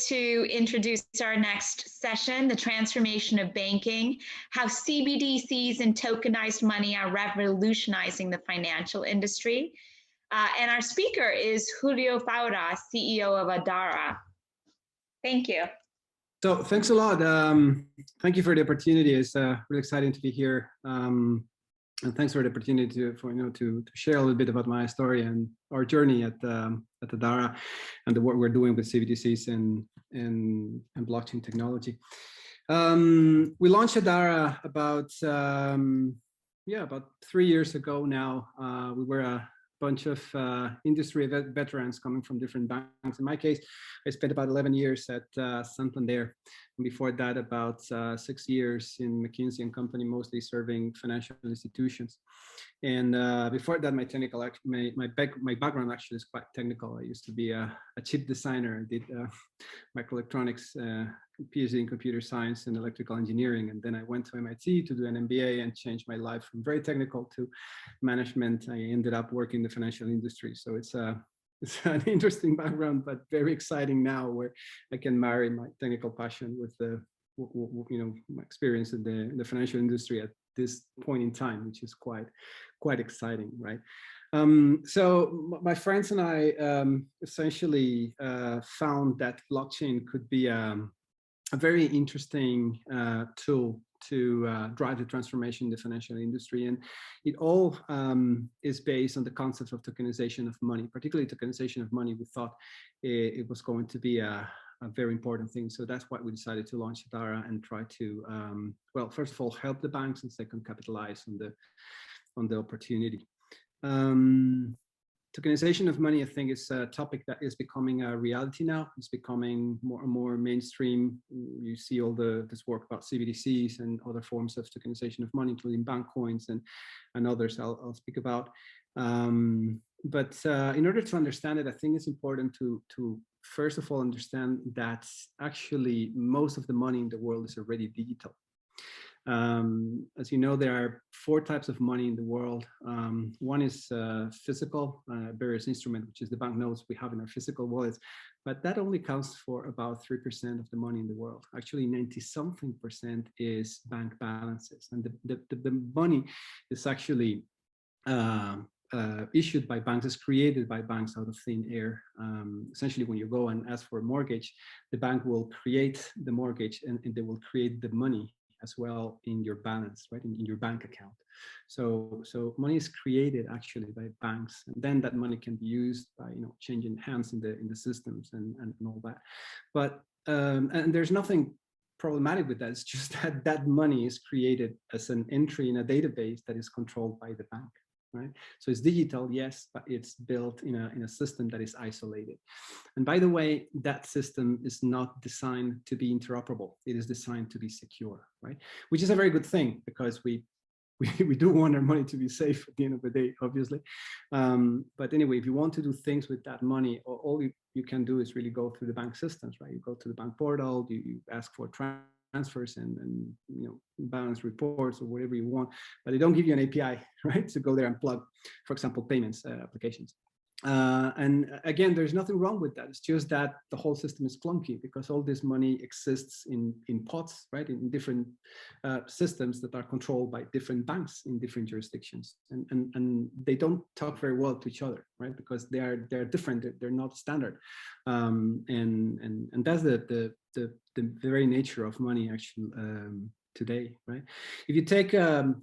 to introduce our next session, the transformation of banking, how CBDCs and tokenized money are revolutionizing the financial industry. And our speaker is Julio Faura, CEO of Adhara. Thank you. So thanks a lot. Thank you for the opportunity. It's really exciting to be here. And thanks for the opportunity to share a little bit about my story and our journey at Adhara and the work we're doing with CBDCs and blockchain technology. We launched Adhara about 3 years ago now. We were a bunch of industry veterans coming from different banks. In my case, I spent about 11 years at Santander. And before that, about 6 years in McKinsey & Company, mostly serving financial institutions. And before that, my background actually is quite technical. I used to be a chip designer. I did microelectronics, PhD in computer science and electrical engineering. And then I went to MIT to do an MBA and changed my life from very technical to management. I ended up working in the financial industry. So it's an interesting background, but very exciting now, where I can marry my technical passion with my experience in the financial industry at this point in time, which is quite exciting, right? So my friends and I essentially found that blockchain could be a very interesting tool to drive the transformation in the financial industry. And it all is based on the concept of tokenization of money, particularly tokenization of money. We thought it was going to be a very important thing. So that's why we decided to launch Adhara and try to, well, first of all, help the banks, and second, capitalize on the opportunity. Tokenization of money, I think, is a topic that is becoming a reality now. It's becoming more and more mainstream. You see all this work about CBDCs and other forms of tokenization of money, including bank coins and others I'll speak about. But in order to understand it, I think it's important to first of all understand that actually most of the money in the world is already digital. As you know, there are 4 types of money in the world. One is physical, various instrument, which is the banknotes we have in our physical wallets, but that only counts for about 3% of the money in the world. Actually, 90-something% is bank balances, and the money is actually issued by banks, is created by banks out of thin air. Essentially, when you go and ask for a mortgage, the bank will create the mortgage and they will create the money as well in your balance, right, in your bank account. So money is created actually by banks, and then that money can be used by changing hands in the systems and all that. But and there's nothing problematic with that. It's just that money is created as an entry in a database that is controlled by the bank. Right? So it's digital, yes, but it's built in a system that is isolated. And by the way, that system is not designed to be interoperable. It is designed to be secure, right? Which is a very good thing, because we do want our money to be safe at the end of the day, obviously. But anyway, if you want to do things with that money, all you can do is really go through the bank systems, right? You go to the bank portal, you ask for transfers and balance reports or whatever you want, but they don't give you an API, right, to go there and plug, for example, payments applications. And again, there's nothing wrong with that. It's just that the whole system is clunky, because all this money exists in pots, right, in different systems that are controlled by different banks in different jurisdictions, and they don't talk very well to each other, right, because they're different. They're not standard, and that's the very nature of money actually today, right? If you take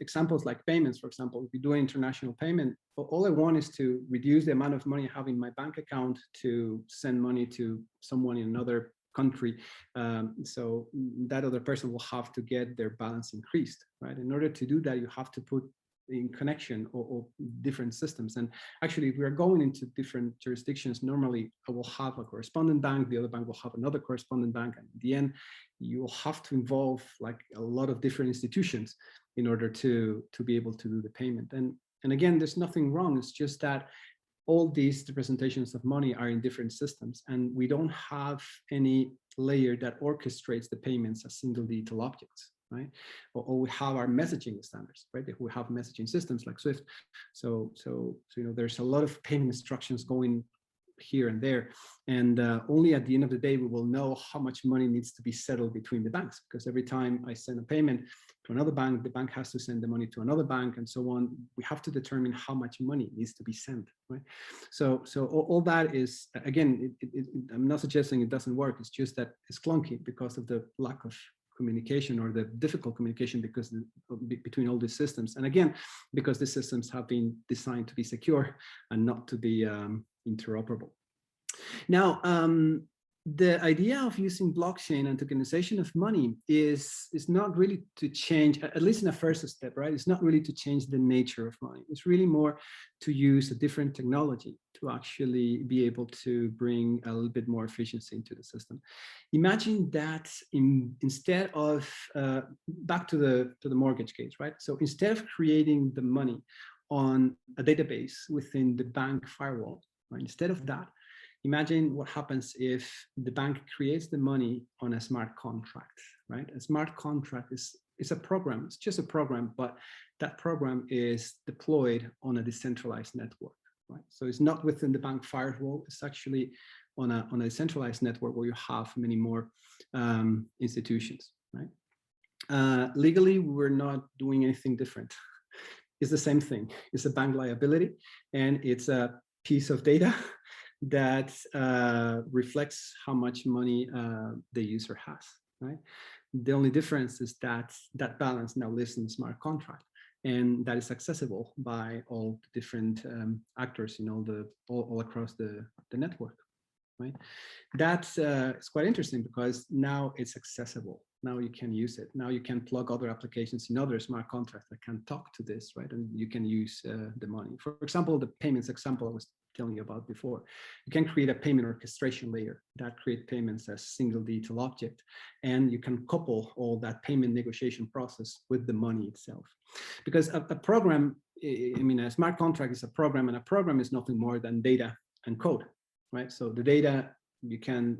examples like payments, for example, if you do an international payment, all I want is to reduce the amount of money I have in my bank account to send money to someone in another country. So that other person will have to get their balance increased, right? In order to do that, you have to put in connection or different systems. And actually, if we are going into different jurisdictions, normally I will have a correspondent bank, the other bank will have another correspondent bank, and in the end, you will have to involve like a lot of different institutions in order to be able to do the payment. And again, there's nothing wrong. It's just that all these representations of money are in different systems, and we don't have any layer that orchestrates the payments as single digital objects. Right? Or we have our messaging standards, right? We have messaging systems like Swift. So there's a lot of payment instructions going here and there. And only at the end of the day, we will know how much money needs to be settled between the banks, because every time I send a payment to another bank, the bank has to send the money to another bank and so on. We have to determine how much money needs to be sent, right? So all that is, again, I'm not suggesting it doesn't work. It's just that it's clunky because of the lack of communication, or the difficult communication between all these systems. And again, because the systems have been designed to be secure and not to be interoperable. Now, the idea of using blockchain and tokenization of money is not really to change, at least in a first step, right? It's not really to change the nature of money. It's really more to use a different technology to actually be able to bring a little bit more efficiency into the system. Imagine that instead of, back to the mortgage case, right? So instead of creating the money on a database within the bank firewall, right? Instead of that, imagine what happens if the bank creates the money on a smart contract, right? A smart contract is a program. It's just a program, but that program is deployed on a decentralized network, right? So it's not within the bank firewall. It's actually on a decentralized network where you have many more institutions, right? Legally, we're not doing anything different. It's the same thing. It's a bank liability, and it's a piece of data that reflects how much money the user has, right? The only difference is that that balance now lives in the smart contract, and that is accessible by all the different actors in all across the network, right? That's it's quite interesting because now it's accessible. Now you can use it. Now you can plug other applications in other smart contracts that can talk to this, right? And you can use the money. For example, the payments example I was telling you about before. You can create a payment orchestration layer that create payments as single detail object, and you can couple all that payment negotiation process with the money itself. Because a program, I mean, a smart contract is a program, and a program is nothing more than data and code, right? So the data, you can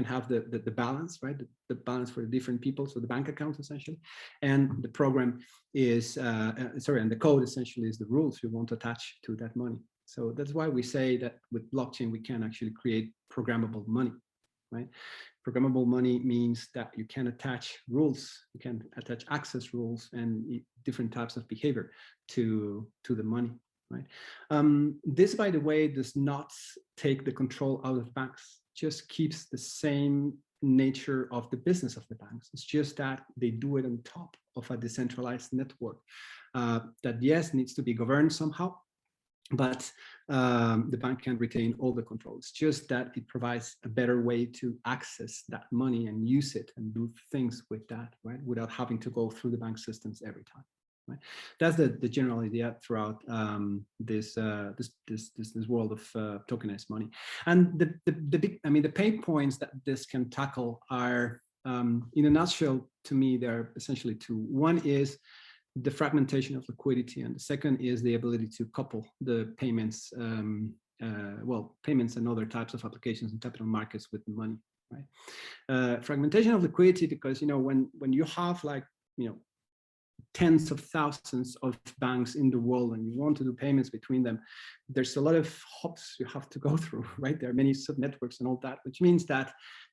have the balance, right? The balance for the different people, so the bank accounts essentially, and the program is and the code essentially is the rules you want to attach to that money. So that's why we say that with blockchain we can actually create programmable money, right? Programmable money means that you can attach rules, you can attach access rules and different types of behavior to the money. Right. This, by the way, does not take the control out of banks, just keeps the same nature of the business of the banks. It's just that they do it on top of a decentralized network that, yes, needs to be governed somehow, but the bank can retain all the control. It's just that it provides a better way to access that money and use it and do things with that, right, without having to go through the bank systems every time. Right. That's the general idea throughout this world of tokenized money. And the big, I mean, the pain points that this can tackle are, in a nutshell, to me, they're essentially two. One is the fragmentation of liquidity, and the second is the ability to couple the payments, payments and other types of applications in capital markets with money. Right. Fragmentation of liquidity, because when you have tens of thousands of banks in the world and you want to do payments between them, there's a lot of hops you have to go through, right? There are many sub-networks and all that, which means that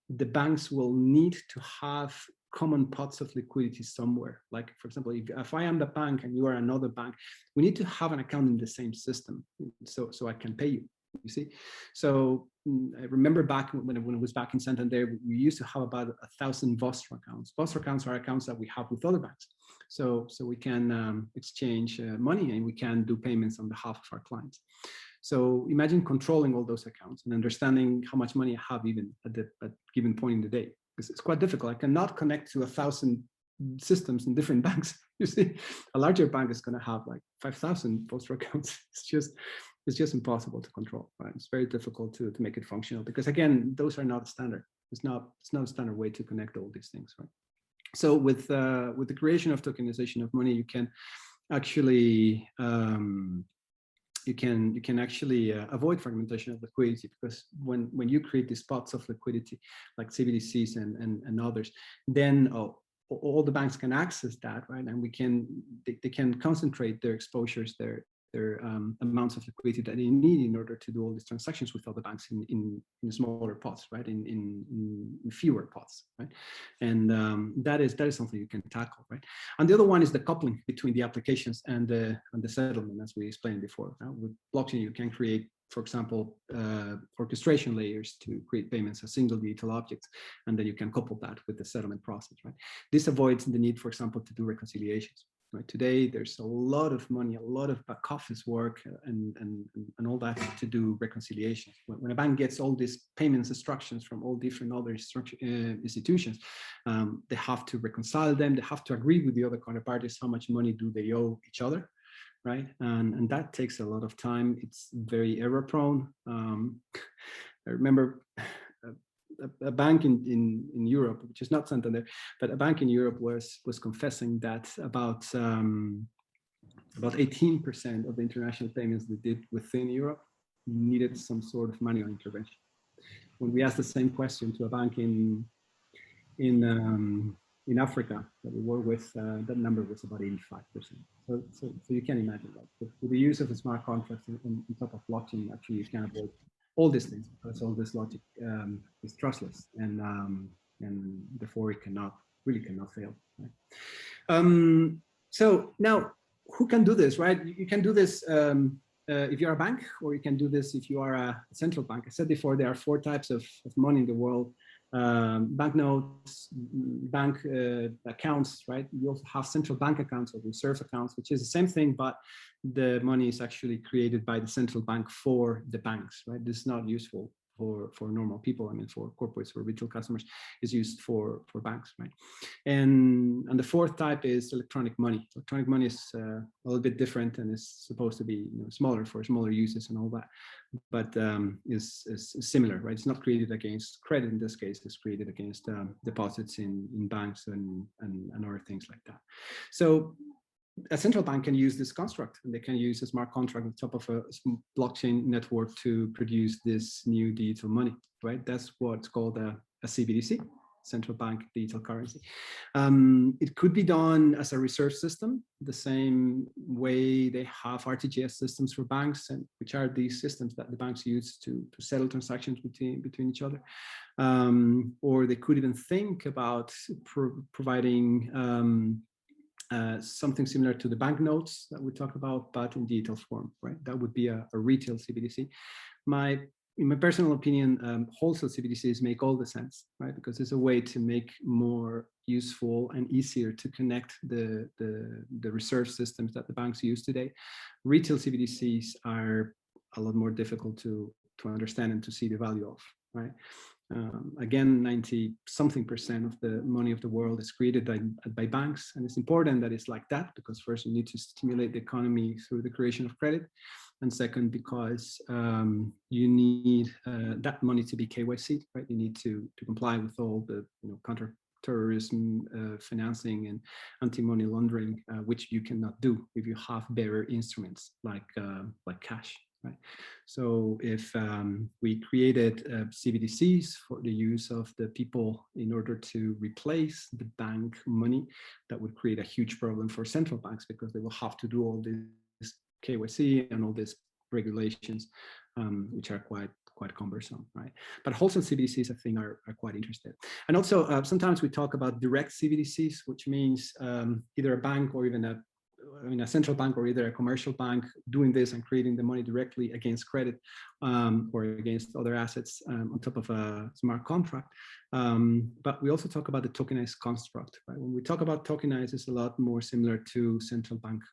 the banks will need to have common pots of liquidity somewhere. Like, for example, if I am the bank and you are another bank, we need to have an account in the same system so I can pay you. You see, so I remember back when I was back in Santander, we used to have about 1,000 Vostro accounts. Vostro accounts are accounts that we have with other banks. So we can exchange money and we can do payments on behalf of our clients. So imagine controlling all those accounts and understanding how much money I have even at a given point in the day. Because it's quite difficult. I cannot connect to 1,000 systems in different banks. You see, a larger bank is going to have like 5,000 Vostro accounts. It's just impossible to control, right? It's very difficult to make it functional because, again, those are not standard. It's not a standard way to connect all these things, right? So with the creation of tokenization of money, you can actually avoid fragmentation of liquidity, because when you create these pots of liquidity like CBDCs and others, then all the banks can access that, right? And they can concentrate their exposures, their amounts of liquidity that they need in order to do all these transactions with other banks in smaller pots, right? In fewer pots, right? And that is something you can tackle, right? And the other one is the coupling between the applications and the settlement, as we explained before. With blockchain, you can create, for example, orchestration layers to create payments as single digital objects, and then you can couple that with the settlement process, right? This avoids the need, for example, to do reconciliations. Right? Today, there's a lot of money, a lot of back office work and all that to do reconciliations. When a bank gets all these payments instructions from all different other institutions, they have to reconcile them. They have to agree with the other counterparties how much money do they owe each other, right? And that takes a lot of time. It's very error prone. I remember a bank in Europe, which is not Santander, but a bank in Europe was confessing that about 18% of the international payments they did within Europe needed some sort of manual intervention. When we asked the same question to a bank in Africa that we work with, that number was about 85%. So you can imagine that. With the use of a smart contract on top of blockchain, actually you can avoid all these things because all this logic is trustless and therefore it really cannot fail. Right? So now, who can do this, right? You can do this if you're a bank, or you can do this if you are a central bank. I said before, there are 4 types of money in the world. Banknotes, bank accounts, right? You also have central bank accounts or reserve accounts, which is the same thing, but the money is actually created by the central bank for the banks, right? This is not useful for normal people. I mean, for corporates or retail customers, is used for banks, right? And the 4th type is electronic money. Electronic money is a little bit different and is supposed to be smaller for smaller uses and all that, but is similar, right? It's not created against credit in this case. It's created against deposits in banks and other things like that. So a central bank can use this construct, and they can use a smart contract on top of a blockchain network to produce this new digital money, right? That's what's called a CBDC, central bank digital currency. It could be done as a reserve system, the same way they have RTGS systems for banks, and which are these systems that the banks use to settle transactions between each other. Or they could even think about providing something similar to the banknotes that we talked about, but in digital form, right? That would be a retail CBDC. In my personal opinion, wholesale CBDCs make all the sense, right? Because it's a way to make more useful and easier to connect the reserve systems that the banks use today. Retail CBDCs are a lot more difficult to understand and to see the value of, right? Again, 90-something% of the money of the world is created by banks. And it's important that it's like that, because first you need to stimulate the economy through the creation of credit. And second, because you need that money to be KYC, right? You need to comply with all the counter-terrorism financing and anti-money laundering, which you cannot do if you have bearer instruments like cash. Right. So if we created CBDCs for the use of the people in order to replace the bank money, that would create a huge problem for central banks, because they will have to do all this KYC and all these regulations, which are quite cumbersome, right? But wholesale CBDCs, I think, are quite interested. And also, sometimes we talk about direct CBDCs, which means either a bank or even a central bank or either a commercial bank doing this and creating the money directly against credit or against other assets on top of a smart contract. But we also talk about the tokenized construct, right? When we talk about tokenized, it's a lot more similar to central bank,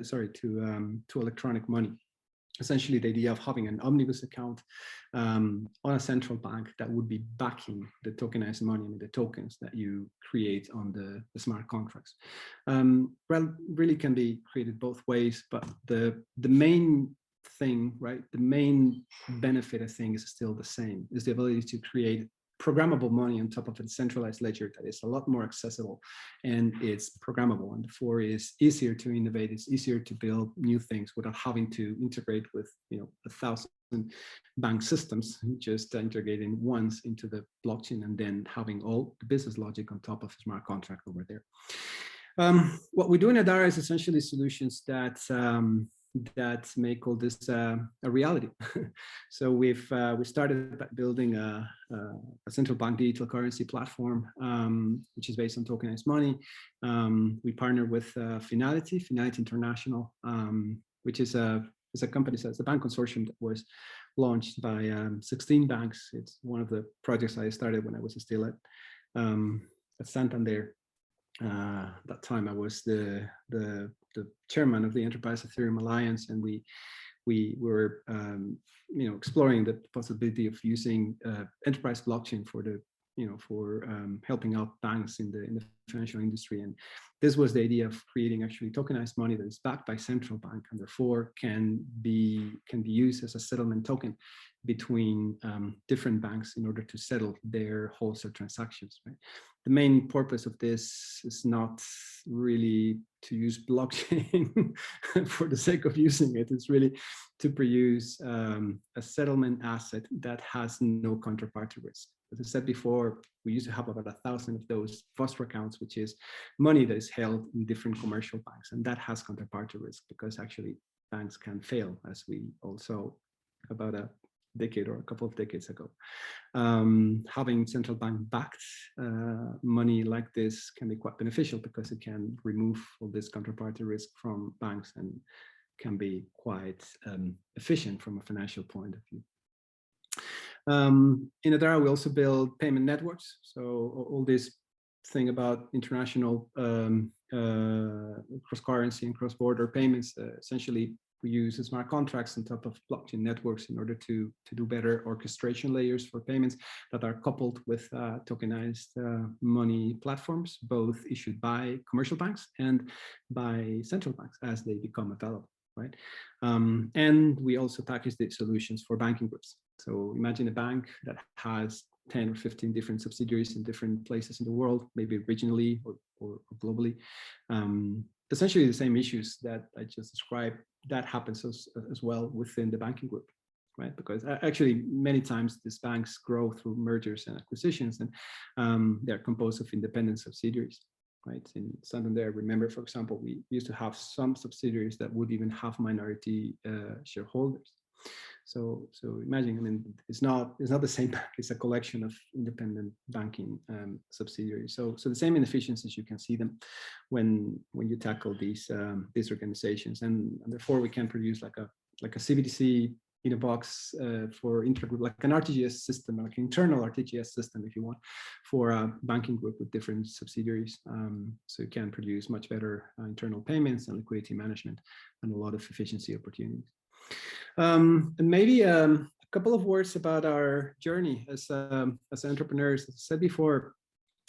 to electronic money. Essentially, the idea of having an omnibus account on a central bank that would be backing the tokenized money, the tokens that you create on the smart contracts. Really can be created both ways, but the main thing, right, the main benefit, I think, is still the same, is the ability to create programmable money on top of a centralized ledger that is a lot more accessible, and it's programmable, and therefore is easier to innovate. It's easier to build new things without having to integrate with 1,000 bank systems, just integrating once into the blockchain and then having all the business logic on top of a smart contract over there. What we do in Adhara is essentially solutions that that make all this a reality. So we started by building a central bank digital currency platform, which is based on tokenized money. We partner with Finality International, which is a company, so it's a bank consortium that was launched by 16 banks. It's one of the projects I started when I was still at Santander. That time I was the chairman of the Enterprise Ethereum Alliance, and we were exploring the possibility of using enterprise blockchain for the helping out banks in the financial industry. And this was the idea of creating actually tokenized money that is backed by central bank, and therefore can be used as a settlement token between different banks in order to settle their wholesale transactions. Right? The main purpose of this is not really to use blockchain for the sake of using it. It's really to produce a settlement asset that has no counterparty risk. As I said before, we used to have about 1,000 of those foster accounts, which is money that is held in different commercial banks, and that has counterparty risk because actually banks can fail, as we also about a decade or a couple of decades ago. Having central bank backed money like this can be quite beneficial because it can remove all this counterparty risk from banks and can be quite efficient from a financial point of view. In Adhara, we also build payment networks. So all this thing about international cross-currency and cross-border payments, essentially we use smart contracts on top of blockchain networks in order to do better orchestration layers for payments that are coupled with tokenized money platforms, both issued by commercial banks and by central banks as they become available, right? And we also package the solutions for banking groups. So imagine a bank that has 10 or 15 different subsidiaries in different places in the world, maybe regionally or globally. Essentially the same issues that I just described, that happens as well within the banking group, right? Because actually many times these banks grow through mergers and acquisitions, and they're composed of independent subsidiaries, right? In Santander, remember, for example, we used to have some subsidiaries that would even have minority shareholders. So imagine, I mean, it's not the same bank, it's a collection of independent banking subsidiaries. So the same inefficiencies, you can see them when you tackle these organizations, and therefore we can produce like a CBDC in a box for intergroup, like an RTGS system, like an internal RTGS system, if you want, for a banking group with different subsidiaries. So you can produce much better internal payments and liquidity management and a lot of efficiency opportunities. And maybe a couple of words about our journey as entrepreneurs. As I said before,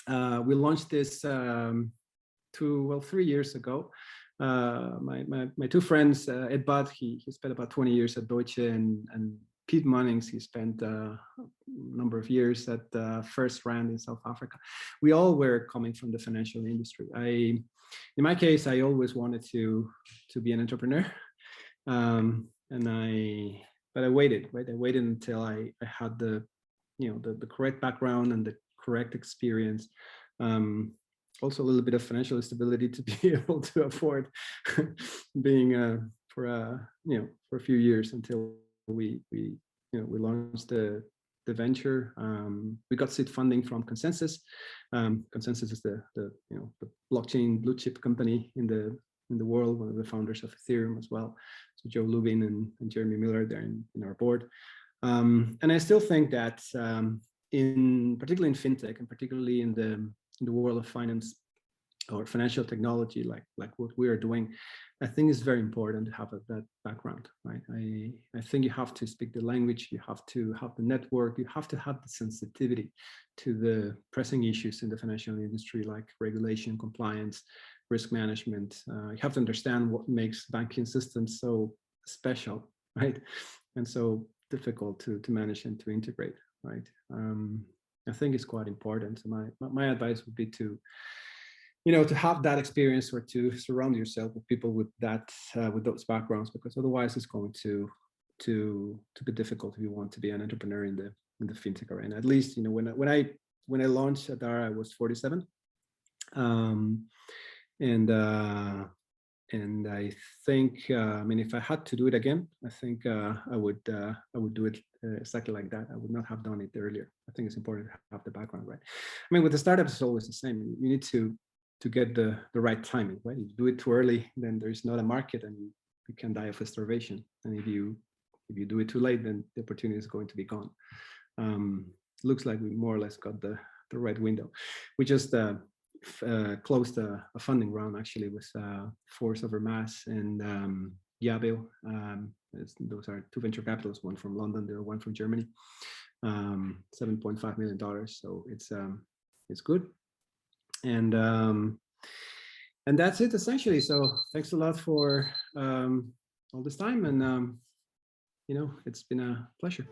we launched this 3 years ago. My two friends, Ed Budd, he spent about 20 years at Deutsche, and Pete Munnings, he spent a number of years at First Rand in South Africa. We all were coming from the financial industry. In my case, I always wanted to be an entrepreneur. But I waited, right? I waited until I had the correct background and the correct experience. Also a little bit of financial stability to be able to afford being for a few years until we launched the venture. We got seed funding from Consensus. Consensus is the blockchain blue chip company in the world, one of the founders of Ethereum as well. So Joe Lubin and Jeremy Miller, they're in our board. And I still think that particularly in fintech, and particularly in the world of finance or financial technology, like what we are doing, I think it's very important to have that background, right? I think you have to speak the language, you have to have the network, you have to have the sensitivity to the pressing issues in the financial industry, like regulation, compliance, risk management. You have to understand what makes banking systems so special, right? And so difficult to manage and to integrate, right? I think it's quite important. So my advice would be to have that experience, or to surround yourself with people with those backgrounds, because otherwise it's going to be difficult if you want to be an entrepreneur in the fintech arena. At least, when I launched Adhara, I was 47. And And I think, I mean, if I had to do it again, I think I would do it exactly like that. I would not have done it earlier. I think it's important to have the background right. I mean, with the startups, it's always the same. You need to get the right timing, right? If you do it too early, then there's not a market, and you can die of starvation. And if you do it too late, then the opportunity is going to be gone. Looks like we more or less got the right window. We just closed a funding round actually with Force Over Mass and Yabel. Those are two venture capitalists, one from London, the other one from Germany. $7.5 million. So it's good. And that's it essentially. So thanks a lot for all this time, and you know, it's been a pleasure.